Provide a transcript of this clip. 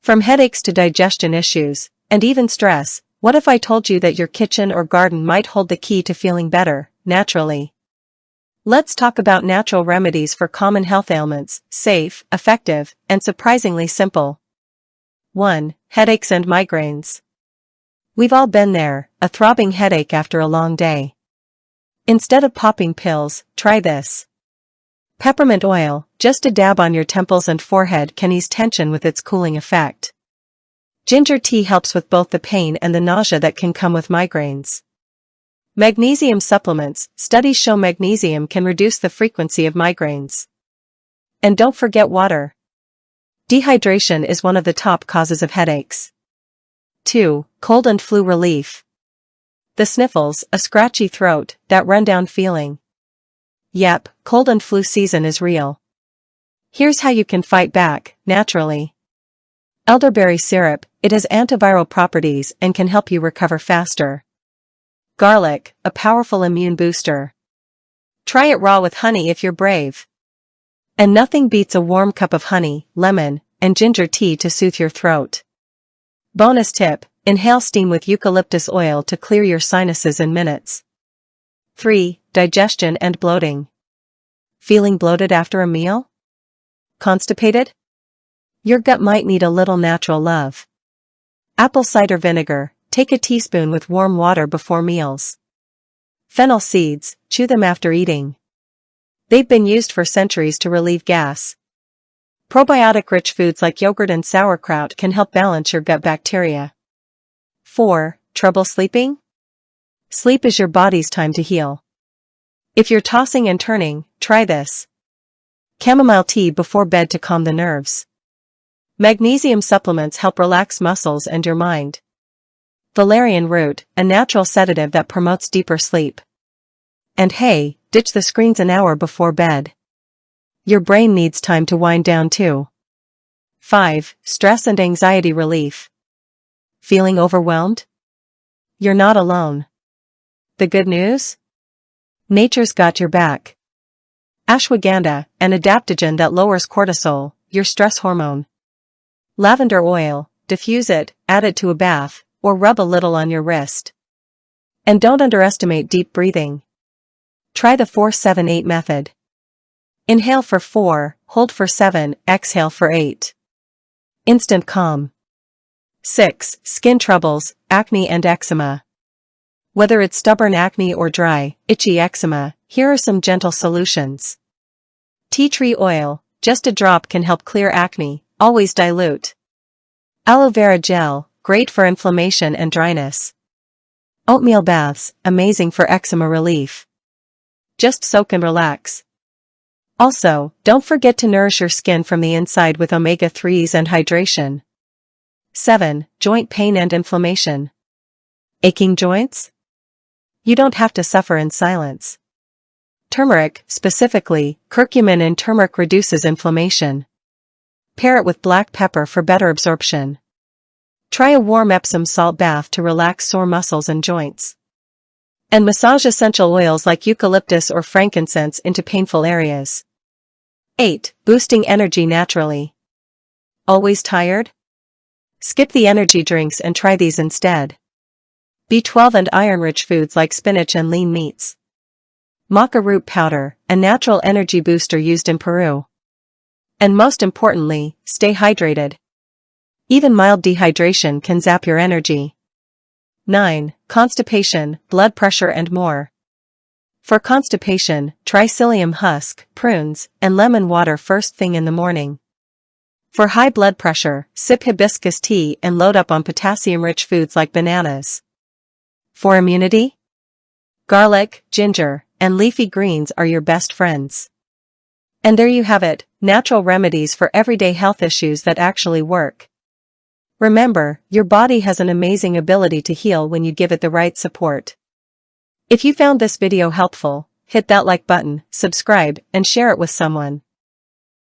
From headaches to digestion issues, and even stress, what if I told you that your kitchen or garden might hold the key to feeling better, naturally? Let's talk about natural remedies for common health ailments, safe, effective, and surprisingly simple. 1. Headaches and migraines. We've all been there, a throbbing headache after a long day. Instead of popping pills, try this. Peppermint oil, just a dab on your temples and forehead, can ease tension with its cooling effect. Ginger tea helps with both the pain and the nausea that can come with migraines. Magnesium supplements, studies show magnesium can reduce the frequency of migraines. And don't forget water. Dehydration is one of the top causes of headaches. 2. Cold and flu relief. The sniffles, a scratchy throat, that rundown feeling. Yep, cold and flu season is real. Here's how you can fight back, naturally. Elderberry syrup, it has antiviral properties and can help you recover faster. Garlic, a powerful immune booster. Try it raw with honey if you're brave. And nothing beats a warm cup of honey, lemon, and ginger tea to soothe your throat. Bonus tip, inhale steam with eucalyptus oil to clear your sinuses in minutes. 3. Digestion and bloating. Feeling bloated after a meal? Constipated? Your gut might need a little natural love. Apple cider vinegar, take a teaspoon with warm water before meals. Fennel seeds, chew them after eating. They've been used for centuries to relieve gas. Probiotic-rich foods like yogurt and sauerkraut can help balance your gut bacteria. 4. Trouble sleeping? Sleep is your body's time to heal. If you're tossing and turning, try this. Chamomile tea before bed to calm the nerves. Magnesium supplements help relax muscles and your mind. Valerian root, a natural sedative that promotes deeper sleep. And hey, ditch the screens an hour before bed. Your brain needs time to wind down too. 5. Stress and anxiety relief. Feeling overwhelmed? You're not alone. The good news? Nature's got your back. Ashwagandha, an adaptogen that lowers cortisol, your stress hormone. Lavender oil, diffuse it, add it to a bath, or rub a little on your wrist. And don't underestimate deep breathing. Try the 4-7-8 method. Inhale for 4, hold for 7, exhale for 8. Instant calm. 6. Skin troubles, acne and eczema. Whether it's stubborn acne or dry, itchy eczema, here are some gentle solutions. Tea tree oil, just a drop can help clear acne, always dilute. Aloe vera gel, great for inflammation and dryness. Oatmeal baths, amazing for eczema relief. Just soak and relax. Also, don't forget to nourish your skin from the inside with omega-3s and hydration. 7. Joint pain and inflammation. Aching joints? You don't have to suffer in silence. Turmeric, specifically, curcumin in turmeric reduces inflammation. Pair it with black pepper for better absorption. Try a warm Epsom salt bath to relax sore muscles and joints. And massage essential oils like eucalyptus or frankincense into painful areas. 8. Boosting energy naturally. Always tired? Skip the energy drinks and try these instead. B12 and iron-rich foods like spinach and lean meats. Maca root powder, a natural energy booster used in Peru. And most importantly, stay hydrated. Even mild dehydration can zap your energy. 9. Constipation, blood pressure and more. For constipation, try psyllium husk, prunes, and lemon water first thing in the morning. For high blood pressure, sip hibiscus tea and load up on potassium-rich foods like bananas. For immunity? Garlic, ginger, and leafy greens are your best friends. And there you have it, natural remedies for everyday health issues that actually work. Remember, your body has an amazing ability to heal when you give it the right support. If you found this video helpful, hit that like button, subscribe, and share it with someone.